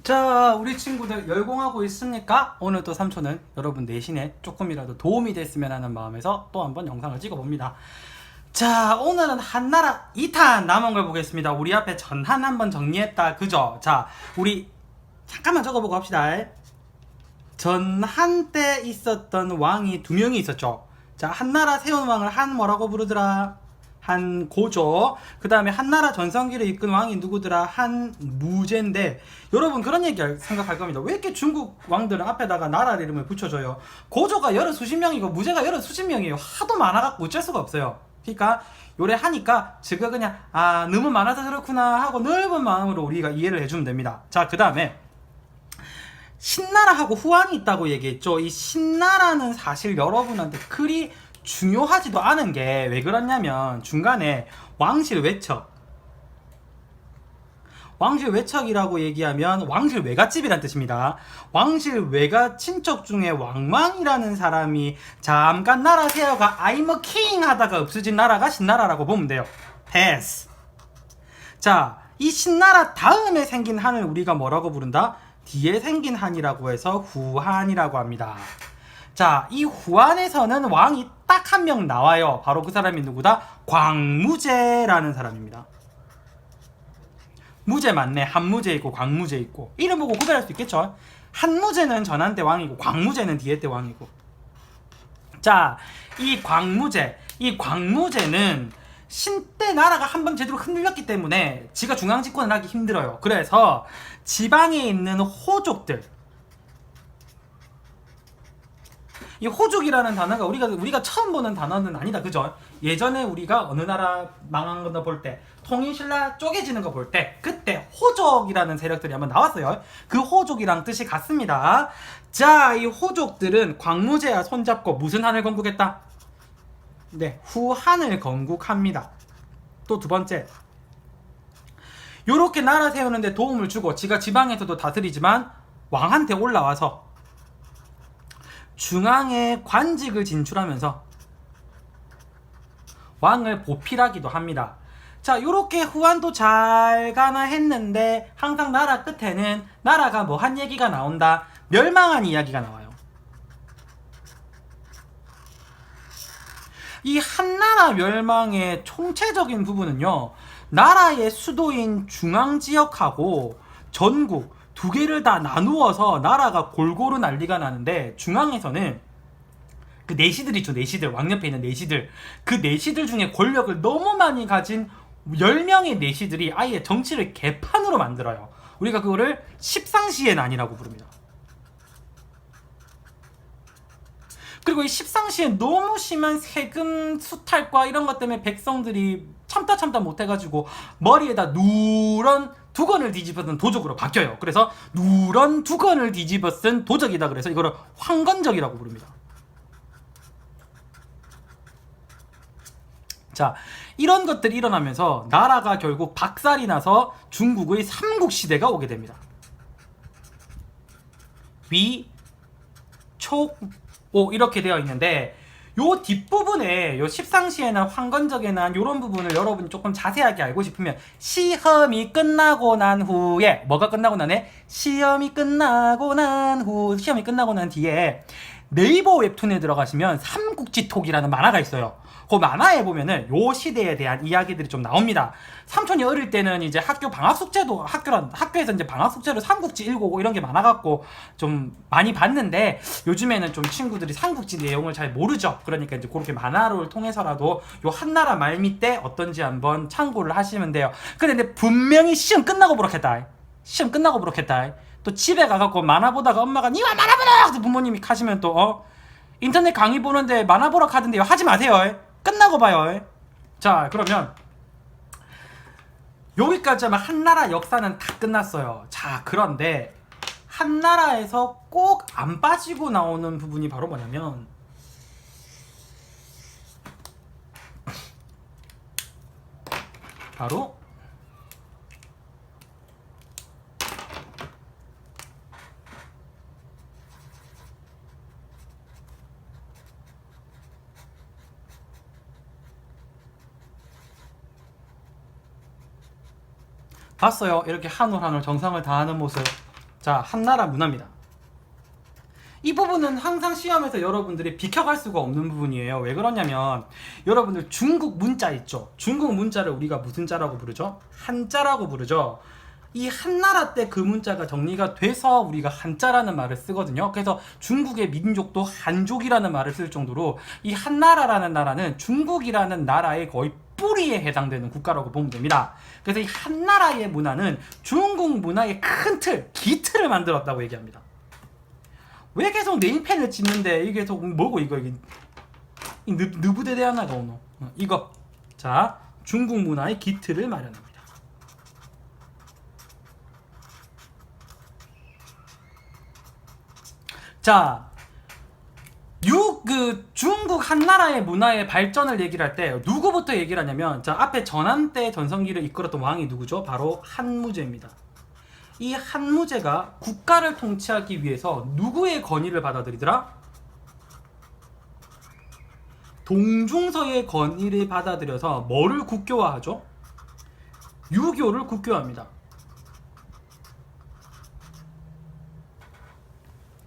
자, 우리 친구들 열공하고 있습니까? 오늘 또 삼촌은 여러분 내신에 조금이라도 도움이 됐으면 하는 마음에서 또 한번 영상을 찍어봅니다. 자, 오늘은 한나라 2탄 남은 걸 보겠습니다. 우리 앞에 전한 한번 정리했다. 그죠? 자, 우리 잠깐만 적어보고 합시다. 전한 때 있었던 왕이 두 명이 있었죠. 자, 한나라 세운 왕을 한 뭐라고 부르더라? 한 고조. 그 다음에 한나라 전성기를 이끈 왕이 누구더라? 한 무제인데, 여러분 그런 얘기 생각할 겁니다. 왜 이렇게 중국 왕들은 앞에다가 나라 이름을 붙여줘요? 고조가 여러 수십 명이고 무제가 여러 수십 명이에요. 하도 많아갖고 어쩔 수가 없어요. 그러니까 요래 하니까 제가 그냥 너무 많아서 그렇구나 하고 넓은 마음으로 우리가 이해를 해주면 됩니다. 자, 그 다음에 신나라하고 후한이 있다고 얘기했죠. 이 신나라는 사실 여러분한테 그리 중요하지도 않은 게 왜 그러냐면 중간에 왕실 외척, 왕실 외척이라고 얘기하면 왕실 외갓집이란 뜻입니다. 왕실 외가 친척 중에 왕망이라는 사람이 잠깐 나라 세어가 I'm a king 하다가 없어진 나라가 신나라라고 보면 돼요. 패스. 자, 이 신나라 다음에 생긴 한을 우리가 뭐라고 부른다? 뒤에 생긴 한이라고 해서 후한이라고 합니다. 자, 이 후한에서는 왕이 딱 한 명 나와요. 바로 그 사람이 누구다? 광무제라는 사람입니다. 무제 맞네. 한무제 있고 광무제 있고. 이름 보고 구별할 수 있겠죠? 한무제는 전한 때 왕이고 광무제는 뒤에 때 왕이고. 자, 이 광무제는 신때 나라가 한번 제대로 흔들렸기 때문에 지가 중앙 집권을 하기 힘들어요. 그래서 지방에 있는 호족들, 이 호족이라는 단어가 우리가 처음 보는 단어는 아니다. 그죠? 예전에 우리가 어느 나라 망한 거 볼 때, 통일신라 쪼개지는 거 볼 때, 그때 호족이라는 세력들이 한번 나왔어요. 그 호족이랑 뜻이 같습니다. 자, 이 호족들은 광무제와 손잡고 무슨 한을 건국했다? 네, 후한을 건국합니다. 또 두 번째, 요렇게 나라 세우는데 도움을 주고 지가 지방에서도 다스리지만 왕한테 올라와서 중앙에 관직을 진출하면서 왕을 보필하기도 합니다. 자, 요렇게 후한도 잘 가나 했는데 항상 나라 끝에는 나라가 뭐 한 얘기가 나온다. 멸망한 이야기가 나와요. 이 한나라 멸망의 총체적인 부분은요, 나라의 수도인 중앙지역하고 전국 두 개를 다 나누어서 나라가 골고루 난리가 나는데, 중앙에서는 그 내시들 있죠. 내시들, 왕 옆에 있는 내시들, 그 내시들 중에 권력을 너무 많이 가진 10명의 내시들이 아예 정치를 개판으로 만들어요. 우리가 그거를 십상시해난이라고 부릅니다. 그리고 이 십상시에 너무 심한 세금 수탈과 이런 것 때문에 백성들이 참다 못해가지고 머리에다 누런 두건을 뒤집어 쓴 도적으로 바뀌어요. 그래서 누런 두건을 뒤집어 쓴 도적이다. 그래서 이거를 황건적이라고 부릅니다. 자, 이런 것들이 일어나면서 나라가 결국 박살이 나서 중국의 삼국시대가 오게 됩니다. 위, 촉, 오 이렇게 되어 있는데, 요 뒷부분에 요 십상시에난 황건적에난 요런 부분을 여러분이 조금 자세하게 알고 싶으면 시험이 끝나고 난 후에, 뭐가 끝나고 나네? 시험이 끝나고 난 뒤에 네이버 웹툰에 들어가시면 삼국지톡이라는 만화가 있어요. 그 만화에 보면은 요 시대에 대한 이야기들이 좀 나옵니다. 삼촌이 어릴 때는 이제 학교 방학 숙제도 학교에서 이제 방학 숙제로 삼국지 읽고 이런 게 많아갖고 좀 많이 봤는데, 요즘에는 좀 친구들이 삼국지 내용을 잘 모르죠. 그러니까 이제 그렇게 만화를 통해서라도 요 한나라 말미 때 어떤지 한번 참고를 하시면 돼요. 근데 분명히 시험 끝나고 보라겠다. 시험 끝나고 보라겠다. 또 집에 가갖고 만화 보다가 엄마가 니와 만화 보라! 부모님이 가시면 또 인터넷 강의 보는데 만화 보러 가던데요. 하지 마세요. 끝나고 봐요. 자, 그러면 여기까지 하면 한나라 역사는 다 끝났어요. 자, 그런데 한나라에서 꼭 안 빠지고 나오는 부분이 바로 뭐냐면, 바로 봤어요. 이렇게 한올 한올 정성을 다하는 모습. 자, 한나라 문화입니다. 이 부분은 항상 시험에서 여러분들이 비켜갈 수가 없는 부분이에요. 왜 그러냐면 여러분들 중국 문자 있죠. 중국 문자를 우리가 무슨 자라고 부르죠? 한자라고 부르죠. 이 한나라 때 그 문자가 정리가 돼서 우리가 한자라는 말을 쓰거든요. 그래서 중국의 민족도 한족이라는 말을 쓸 정도로 이 한나라라는 나라는 중국이라는 나라의 거의 뿌리에 해당되는 국가라고 보면 됩니다. 그래서 이 한나라의 문화는 중국 문화의 큰 틀, 기틀을 만들었다고 얘기합니다. 왜 계속 네임펜을 찍는데 이게 계속 뭐고 이거 이 느부대대 하나가 오노 이거. 자, 중국 문화의 기틀을 마련합니다. 자, 중국 한나라의 문화의 발전을 얘기를 할 때 누구부터 얘기를 하냐면, 자, 앞에 전한 때 전성기를 이끌었던 왕이 누구죠? 바로 한무제입니다. 이 한무제가 국가를 통치하기 위해서 누구의 건의를 받아들이더라? 동중서의 건의를 받아들여서 뭐를 국교화하죠? 유교를 국교화합니다.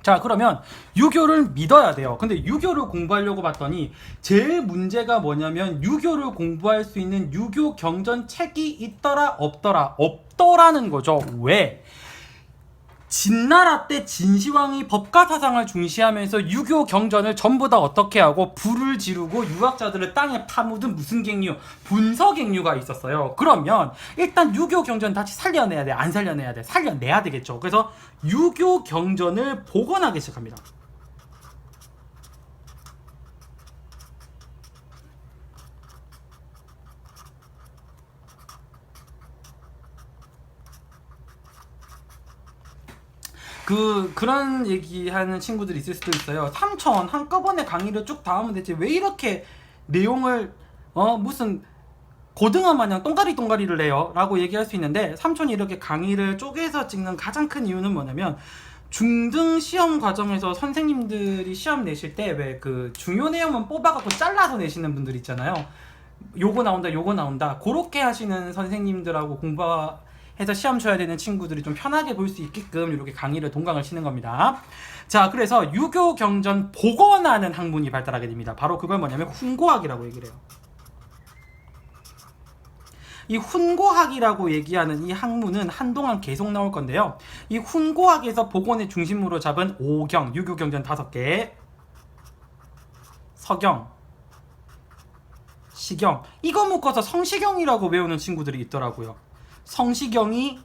자, 그러면 유교를 믿어야 돼요. 근데 유교를 공부하려고 봤더니 제일 문제가 뭐냐면 유교를 공부할 수 있는 유교 경전 책이 있더라 없더라? 없더라는 거죠. 왜? 진나라 때 진시황이 법가 사상을 중시하면서 유교 경전을 전부 다 어떻게 하고 불을 지르고 유학자들을 땅에 파묻은 무슨 갱류? 분서갱류가 있었어요. 그러면 일단 유교 경전 다시 살려내야 돼? 안 살려내야 돼? 살려내야 되겠죠. 그래서 유교 경전을 복원하기 시작합니다. 그런 얘기하는 친구들이 있을 수도 있어요. 삼촌 한꺼번에 강의를 쭉 다 하면 되지 왜 이렇게 내용을 무슨 고등어 마냥 똥가리를 내요? 라고 얘기할 수 있는데, 삼촌이 이렇게 강의를 쪼개서 찍는 가장 큰 이유는 뭐냐면 중등 시험 과정에서 선생님들이 시험 내실 때 왜 그 중요 내용만 뽑아갖고 잘라서 내시는 분들 있잖아요. 요거 나온다 그렇게 하시는 선생님들하고 공부해서 시험 쳐야 되는 친구들이 좀 편하게 볼 수 있게끔 이렇게 강의를 동강을 치는 겁니다. 자, 그래서 유교 경전 복원하는 학문이 발달하게 됩니다. 바로 그걸 뭐냐면 훈고학이라고 얘기를 해요. 이 훈고학이라고 얘기하는 이 학문은 한동안 계속 나올 건데요. 이 훈고학에서 복원의 중심으로 잡은 오경, 유교 경전 5개, 서경, 시경, 이거 묶어서 성시경이라고 외우는 친구들이 있더라고요. 성시경이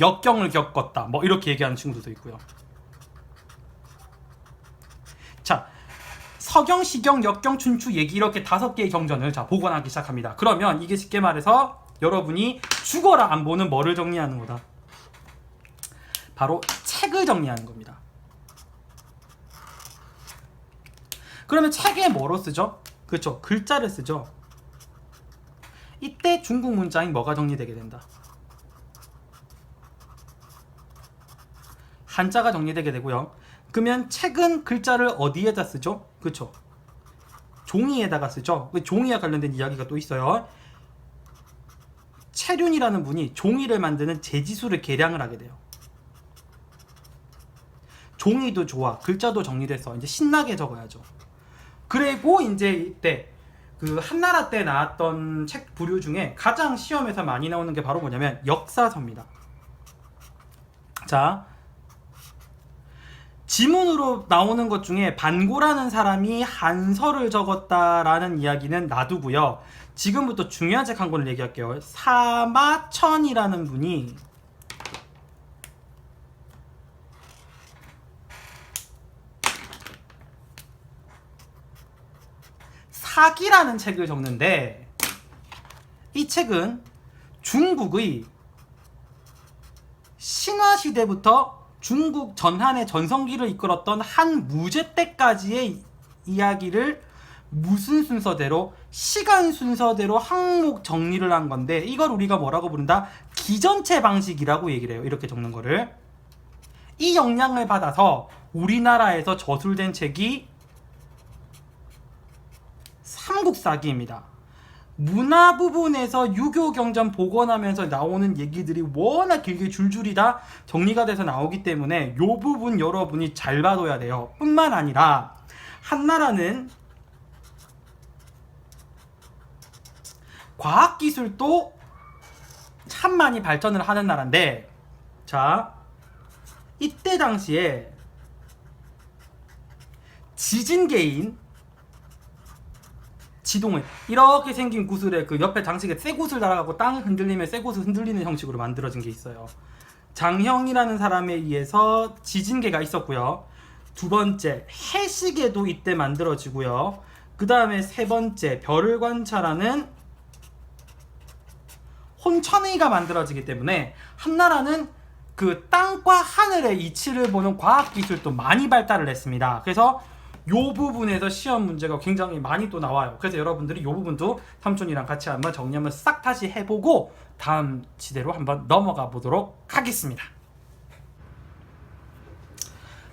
역경을 겪었다, 뭐 이렇게 얘기하는 친구들도 있고요. 자, 서경, 시경, 역경, 춘추, 얘기 이렇게 5개의 경전을 자 복원하기 시작합니다. 그러면 이게 쉽게 말해서 여러분이 죽어라 안 보는 뭐를 정리하는 거다? 바로 책을 정리하는 겁니다. 그러면 책에 뭐로 쓰죠? 그렇죠, 글자를 쓰죠. 이때 중국 문자인 뭐가 정리되게 된다? 한자가 정리되게 되고요. 그러면 책은 글자를 어디에다 쓰죠? 그렇죠, 종이에다가 쓰죠. 종이와 관련된 이야기가 또 있어요. 채륜이라는 분이 종이를 만드는 제지수를 계량을 하게 돼요. 종이도 좋아, 글자도 정리돼서 이제 신나게 적어야죠. 그리고 이제 이때 그 한나라 때 나왔던 책 부류 중에 가장 시험에서 많이 나오는 게 바로 뭐냐면 역사서입니다. 자, 지문으로 나오는 것 중에 반고라는 사람이 한서를 적었다라는 이야기는 놔두고요. 지금부터 중요한 책 한 권을 얘기할게요. 사마천이라는 분이 사기라는 책을 적는데, 이 책은 중국의 신화시대부터 중국 전한의 전성기를 이끌었던 한무제 때까지의 이야기를 무슨 순서대로? 시간 순서대로 항목 정리를 한 건데, 이걸 우리가 뭐라고 부른다? 기전체 방식이라고 얘기를 해요. 이렇게 적는 거를. 이 영향을 받아서 우리나라에서 저술된 책이 삼국사기입니다. 문화 부분에서 유교 경전 복원하면서 나오는 얘기들이 워낙 길게 줄줄이 다 정리가 돼서 나오기 때문에 요 부분 여러분이 잘 봐둬야 돼요. 뿐만 아니라 한나라는 과학기술도 참 많이 발전을 하는 나라인데, 자, 이때 당시에 지진계인 지동을 이렇게 생긴 구슬에 그 옆에 장식에 쇠구슬 달아갖고 땅 흔들리면 쇠구슬 흔들리는 형식으로 만들어진 게 있어요. 장형이라는 사람에 의해서 지진계가 있었고요. 두 번째, 해시계도 이때 만들어지고요. 그 다음에 세 번째, 별을 관찰하는 혼천의가 만들어지기 때문에 한나라는 그 땅과 하늘의 이치를 보는 과학기술도 많이 발달을 했습니다. 그래서 요 부분에서 시험 문제가 굉장히 많이 또 나와요. 그래서 여러분들이 요 부분도 삼촌이랑 같이 한번 정리 한번 싹 다시 해보고 다음 시대로 한번 넘어가 보도록 하겠습니다.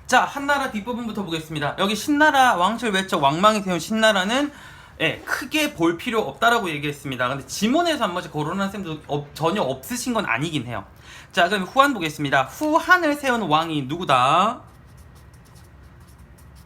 자, 한나라 뒷부분부터 보겠습니다. 여기 신나라 왕실 외적 왕망이 세운 신나라는 크게 볼 필요 없다라고 얘기했습니다. 근데 지문에서 한 번씩 거론한 셈도 전혀 없으신 건 아니긴 해요. 자, 그럼 후한 보겠습니다. 후한을 세운 왕이 누구다?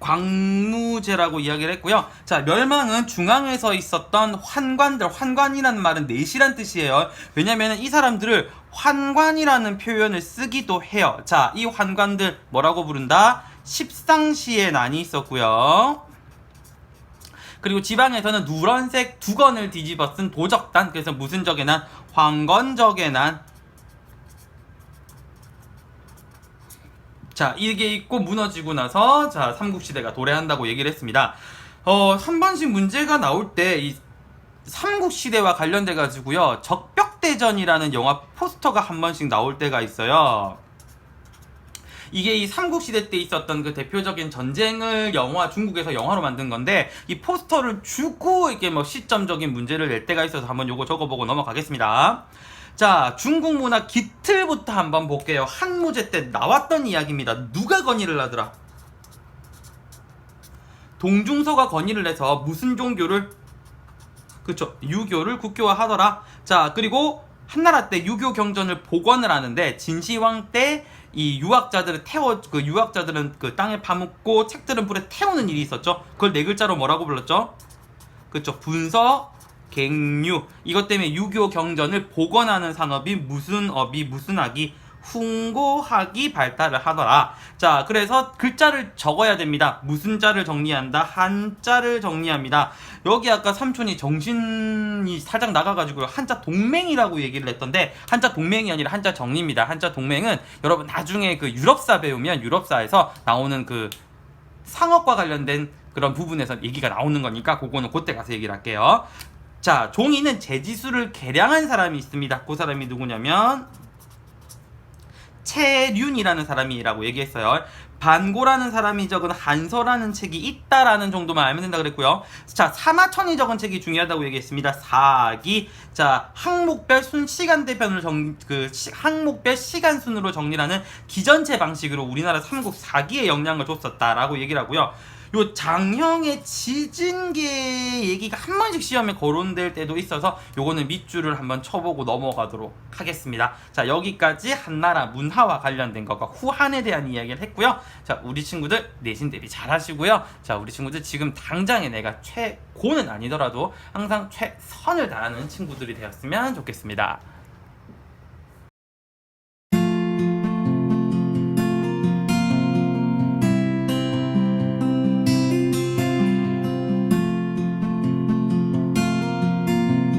광무제라고 이야기를 했고요. 자, 멸망은 중앙에서 있었던 환관들, 환관이라는 말은 내시란 뜻이에요. 왜냐면 이 사람들을 환관이라는 표현을 쓰기도 해요. 자, 이 환관들 뭐라고 부른다? 십상시의 난이 있었고요. 그리고 지방에서는 누런색 두건을 뒤집어 쓴 도적단, 그래서 무슨 적의 난? 황건적의 난. 자, 이게 있고 무너지고 나서 자, 삼국시대가 도래한다고 얘기를 했습니다. 한 번씩 문제가 나올 때 이 삼국시대와 관련돼 가지고요, 적벽대전이라는 영화 포스터가 한 번씩 나올 때가 있어요. 이게 이 삼국시대 때 있었던 그 대표적인 전쟁을 중국에서 영화로 만든 건데, 이 포스터를 주고 이렇게 뭐 시점적인 문제를 낼 때가 있어서 한번 요거 적어보고 넘어가겠습니다. 자, 중국 문화 기틀부터 한번 볼게요. 한무제 때 나왔던 이야기입니다. 누가 건의를 하더라? 동중서가 건의를 해서 무슨 종교를? 그쵸, 유교를 국교화하더라. 자, 그리고 한나라 때 유교 경전을 복원을 하는데, 진시황 때 이 유학자들은 그 땅에 파묻고 책들은 불에 태우는 일이 있었죠. 그걸 네 글자로 뭐라고 불렀죠? 그쵸, 분서 갱류. 이것 때문에 유교 경전을 복원하는 산업이 무슨 업이 무슨 학이 훈고학이 발달을 하더라. 자, 그래서 글자를 적어야 됩니다. 무슨 자를 정리한다? 한자를 정리합니다. 여기 아까 삼촌이 정신이 살짝 나가가지고 한자 동맹이라고 얘기를 했던데, 한자 동맹이 아니라 한자 정리입니다. 한자 동맹은 여러분 나중에 그 유럽사 배우면 유럽사에서 나오는 그 상업과 관련된 그런 부분에서 얘기가 나오는 거니까 그거는 그때 가서 얘기를 할게요. 자, 종이는 제지수를 계량한 사람이 있습니다. 그 사람이 누구냐면 채륜이라는 사람이라고 얘기했어요. 반고라는 사람이 적은 한서라는 책이 있다라는 정도만 알면 된다 그랬고요. 자, 사마천이 적은 책이 중요하다고 얘기했습니다. 사기. 자, 항목별 시간대편을 항목별 시간순으로 정리하는 기전체 방식으로 우리나라 삼국 사기에 영향을 줬었다라고 얘기를 하고요. 요 장형의 지진계 얘기가 한 번씩 시험에 거론될 때도 있어서 요거는 밑줄을 한번 쳐보고 넘어가도록 하겠습니다. 자, 여기까지 한나라 문화와 관련된 것과 후한에 대한 이야기를 했고요. 자, 우리 친구들 내신 대비 잘 하시고요. 자, 우리 친구들 지금 당장에 내가 최고는 아니더라도 항상 최선을 다하는 친구들이 되었으면 좋겠습니다.